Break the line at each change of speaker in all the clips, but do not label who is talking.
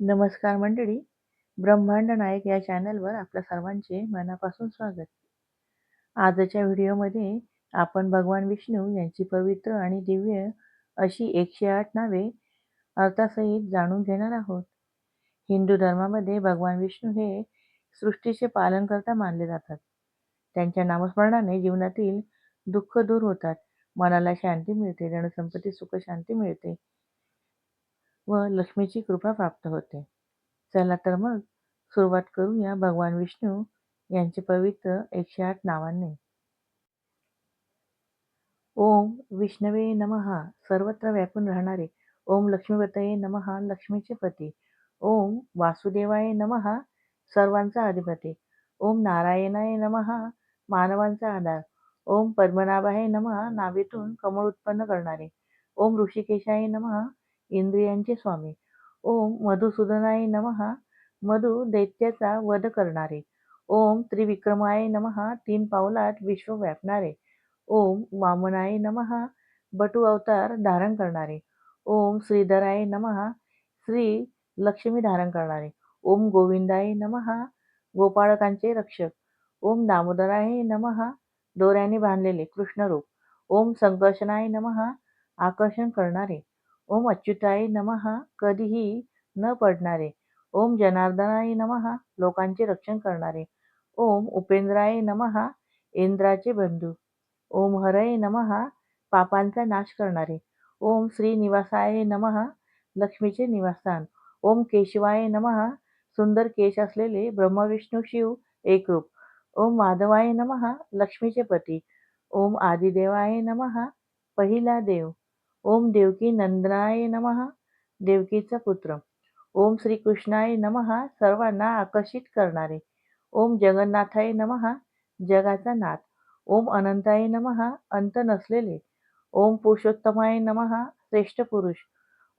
नमस्कार मंडळी. ब्रह्मांड नायक या चॅनलवर आपल्या सर्वांचे मनापासून स्वागत. आजच्या व्हिडिओमध्ये आपण भगवान विष्णू यांची पवित्र आणि दिव्य अशी 108 नावे अर्थासहित जाणून घेणार आहोत. हिंदू धर्मामध्ये भगवान विष्णू हे सृष्टीचे पालनकर्ता मानले जातात. त्यांच्या नामस्मरणाने जीवनातील दुःख दूर होतात, मनाला शांती मिळते, धनसंपत्ती सुख शांती मिळते व लक्ष्मीची कृपा प्राप्त होते. चला तर मग सुरुवात करूया भगवान विष्णू यांचे पवित्र 108 नावांनी. ओम विष्णवे नमः. सर्वत्र व्यापून राहणारे. ओम लक्ष्मीपतये नमः. लक्ष्मीचे पती. ओम वासुदेवाय नमः. सर्वांचा अधिपती. ओम नारायणाय नमः. मानवांचा आधार. ओम पद्मनाभाय नमः. नाभीतून कमळ उत्पन्न करणारे. ओम ऋषिकेशाय नमः. इंद्रियांचे स्वामी. ओम मधुसूदनाय नमः. मधु दैत्याचा वध करणारे. ओम त्रिविक्रमाय नमः. 3 पावलात विश्व व्यापणारे. ओम वामनाय नमः. बटू अवतार धारण करणारे. ओम श्रीधराय नमः. श्री लक्ष्मी धारण करणारे. ओम गोविंदाय नमः. गोपाळकांचे रक्षक. ओम दामोदराय नमः. दोऱ्याने बांधलेले कृष्ण रूप. ओम संकर्षणाय नमः. आकर्षण करणारे. ओम अच्युताय नमः. कधीही न पडणारे. ओम जनार्दनाय नमः. लोकांचे रक्षण करणारे. ओम उपेंद्राय नमः. इंद्राचे बंधू. ओम हरये नमः. पापांचा नाश करणारे. ओम श्रीनिवासाय नमः. लक्ष्मीचे निवासस्थान. ओम केशवाय नमः. सुंदर केश असलेले ब्रह्मा विष्णू शिव एकरूप. ओम माधवाय नमः. लक्ष्मीचे पती. ओम आदिदेवाय नमः. पहिला देव. ओम देवकी नंदनाय नमः. देवकीचा पुत्र. ओम श्रीकृष्णाय नमः. सर्वांना आकर्षित करणारे. ओम जगन्नाथाय नमः. जगाचा नाथ. ओम अनंताय नमः. अंत नसलेले. ओम पुरुषोत्तमाय नमः. श्रेष्ठ पुरुष.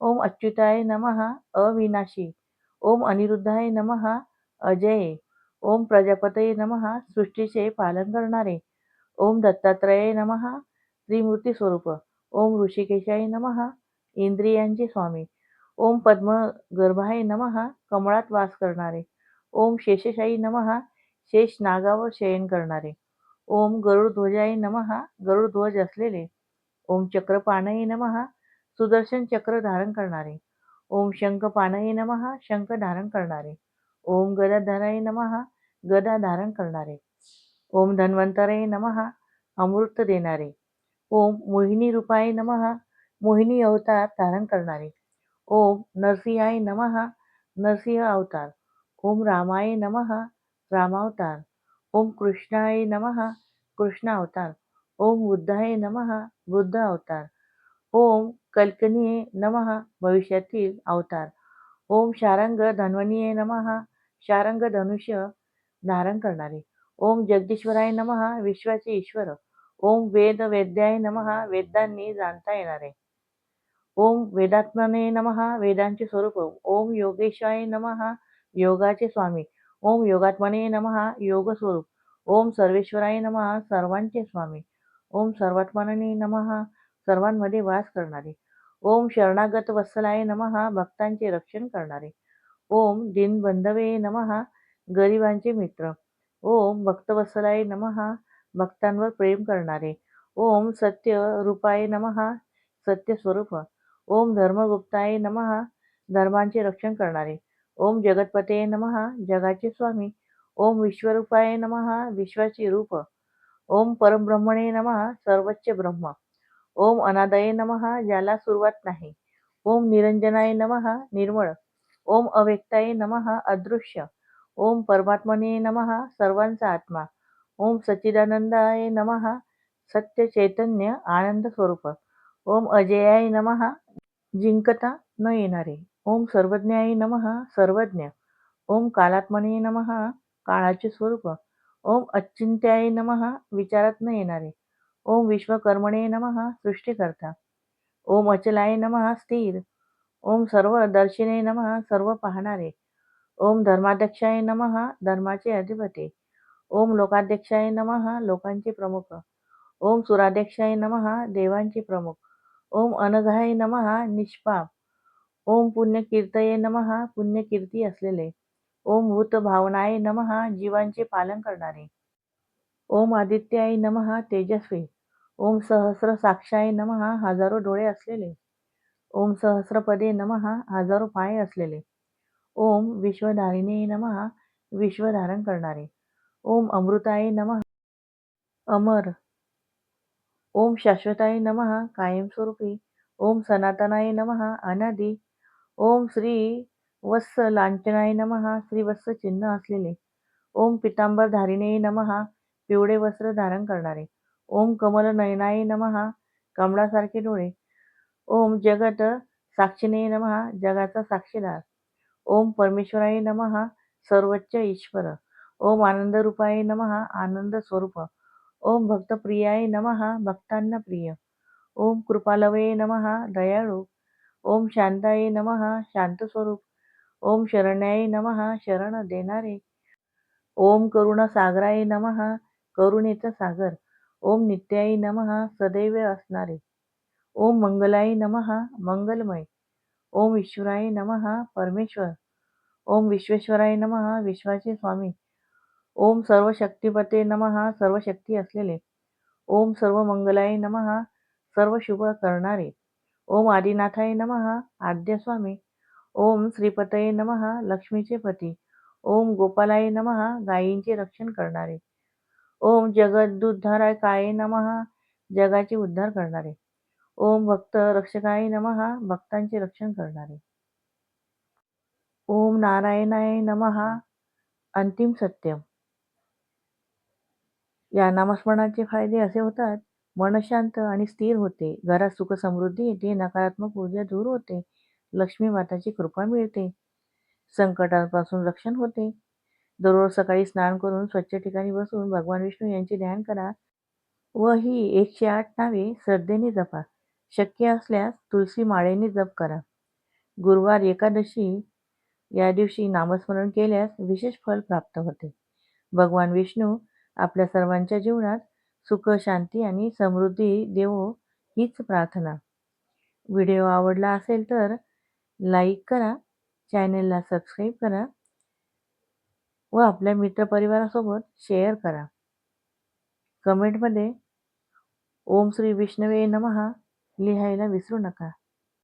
ओम अच्युताय नमः. अविनाशी. ओम अनिरुद्धाय नमः. अजय. ओम प्रजापतये नमः. सृष्टीचे पालन करणारे. ओम दत्तात्रयाय नमः. त्रिमूर्ती स्वरूप. ओम ऋषिकेशाय नमः. इंद्रियांचे स्वामी. ओम पद्मगर्भाय नमः. कमळात वास करणारे. ओम शेषशायी नमः. शेष नागावर शयन करणारे. ओम गरुडध्वजाय नमः. गरुडध्वज असलेले. ओम चक्रपाणये नमः. सुदर्शन चक्र धारण करणारे. ओम शंखपाणये नमः. शंख धारण करणारे. ओम गदाधराय नमः. गदा धारण करणारे. ओम धन्वंतराय नमः. अमृत देणारे. ओम मोहिनी रूपाय नमः. मोहिनी अवतार धारण करणारे. ओम नरसिंहाय नमः. नरसिंह अवतार. ओम रामाय नमः. रामावतार. ओम कृष्णाय नमः. कृष्ण अवतार. ओम बुद्धाय नमः. बुद्ध अवतार. ओम कल्कनीये नमः. भविष्यातील अवतार. ओम शारंग धन्वनीये नमः. शारंग धनुष्य धारण करणारे. ओम जगदीश्वराय नमः. विश्वाचे ईश्वर. ओम वेद वेद्याय नमः. वेदांनी जाणता येणारे. ओम वेदात्मने नमः. वेदांचे स्वरूप. ओम योगेशाय नमः. योगाचे स्वामी. ओम योगात्मने नमः. योग स्वरूप. ओम सर्वेश्वराय नमः. सर्वांचे स्वामी. ओम सर्वात्मने नमः. सर्वांमध्ये वास करणारे. ओम शरणागत वत्सलाय नमः. भक्तांचे रक्षण करणारे. ओम दीनबंधवे नमः. गरिबांचे मित्र. ओम भक्तवत्सलाय नमः. भक्तांवर प्रेम करणारे. ओम सत्य रूपाय नमः. सत्य स्वरूप. ओम धर्मगुप्ताय नमः. धर्मांचे रक्षण करणारे. ओम जगतपते नमः. जगाचे स्वामी. ओम विश्वरूपाय नमः. विश्वाचे रूप. ओम परब्रह्मणे नमः. सर्वोच्च ब्रह्म. ओम अनादये नमः. ज्याला सुरुवात नाही. ओम निरंजनाय नमः. निर्मळ. ओम अव्यक्ताय नमः. अदृश्य. ओम परमात्मने नमः. सर्वांचा आत्मा. ओम सच्चिदानंदाय नमः. सत्य चैतन्य आनंद स्वरूप. ओम अजयाय नमः. जिंकता न येणारे. ओम सर्वज्ञाय नमः. सर्वज्ञ. ओम कालात्मने नमः. काळाचे स्वरूप. ओम अचिंत्याय नमः. विचारात न येणारे. ओम विश्वकर्मणे नमः. सृष्टीकर्ता. ओम अचलाय नमः. स्थिर. ओम सर्वदर्शिने नमः. सर्व पाहणारे. ओम धर्माध्यक्षाय नमः. धर्माचे अधिपती. ओम लोकाध्यक्षाय नमः. लोकांचे प्रमुख. ओम सुराध्यक्षाय नमः. देवांचे प्रमुख. ओम अनघाय नमः. निष्पाप. ओम पुण्यकीर्तये नमः पुण्यकीर्ती असलेले. ओम भूत भावनाय नमः जीवांचे पालन करणारे. ओम आदित्याय नमः तेजस्वी. ओम सहस्र साक्षाय नमः हजारो डोळे असलेले. ओम सहस्रपदे नमः हजारो पाय असलेले. ओम विश्वधारिणे नमः विश्व धारण करणारे. ओम अमृताय नमः अमर. ओम शाश्वताय नमः कायमस्वरूपी. ओम सनातनाय नमः अनादी. ओम श्री वत्स लांछनाय नमः श्रीवत्स चिन्ह असलेले. ओम पितांबर धारिणे नमः पिवळे वस्त्र धारण करणारे. ओम कमल नयनाय नमः कमळासारखे डोळे. ओम जगत साक्षिणे नमः जगाचा साक्षीदार. ओम परमेश्वराय नमः सर्वोच्च ईश्वर. ओम आनंदरूपाय नमः आनंद स्वरूप. ओम भक्तप्रियाय नमः भक्तांना प्रिय. ओम कृपालवे नमः दयाळू. ओम शांताय नमः शांत स्वरूप. ओम शरण्याय नमः शरण देणारे. ओम करुणसागराय नमः करुणेचा सागर. ओम नित्याय नमः सदैव असणारे. ओम मंगलाय नमः मंगलमय. ओम ईश्वराय नमः परमेश्वर. ओम विश्वेश्वराय नमः विश्वाचे स्वामी. ओम सर्वशक्तिपते नमः सर्व शक्ती असलेले. ओम सर्वमंगलाय नमः सर्व शुभ करणारे. ओम आदिनाथाय नमः आद्य स्वामी. ओम श्रीपतये नमः लक्ष्मीचे पती. ओम गोपालाय नमः गायींचे रक्षण करणारे. ओम जगदुद्धारकाय नमः जगाचे उद्धार करणारे. ओम भक्त रक्षकाय नमः भक्तांचे रक्षण करणारे. ओम नारायणाय नमः अंतिम सत्य. या नामस्मरणाचे फायदे असे होतात. मन शांत आणि स्थिर होते. घरात सुख समृद्धी येते. नकारात्मक ऊर्जा दूर होते. लक्ष्मी माताची कृपा मिळते. संकटांपासून रक्षण होते. दररोज सकाळी स्नान करून स्वच्छ ठिकाणी बसून भगवान विष्णू यांचे ध्यान करा व ही 108 नावे श्रद्धेने जपा. शक्य असल्यास तुलसी माळेने जप करा. गुरुवार एकादशी या दिवशी नामस्मरण केल्यास विशेष फल प्राप्त होते. भगवान विष्णू आपल्या सर्वांच्या जीवनात सुख, शांती आणि समृद्धी देवो हीच प्रार्थना. व्हिडिओ आवडला असेल तर लाईक करा, चॅनेलला सबस्क्राईब करा व आपल्या मित्रपरिवारासोबत शेअर करा. कमेंटमध्ये ओम श्री विष्णवे नमः लिहायला विसरू नका.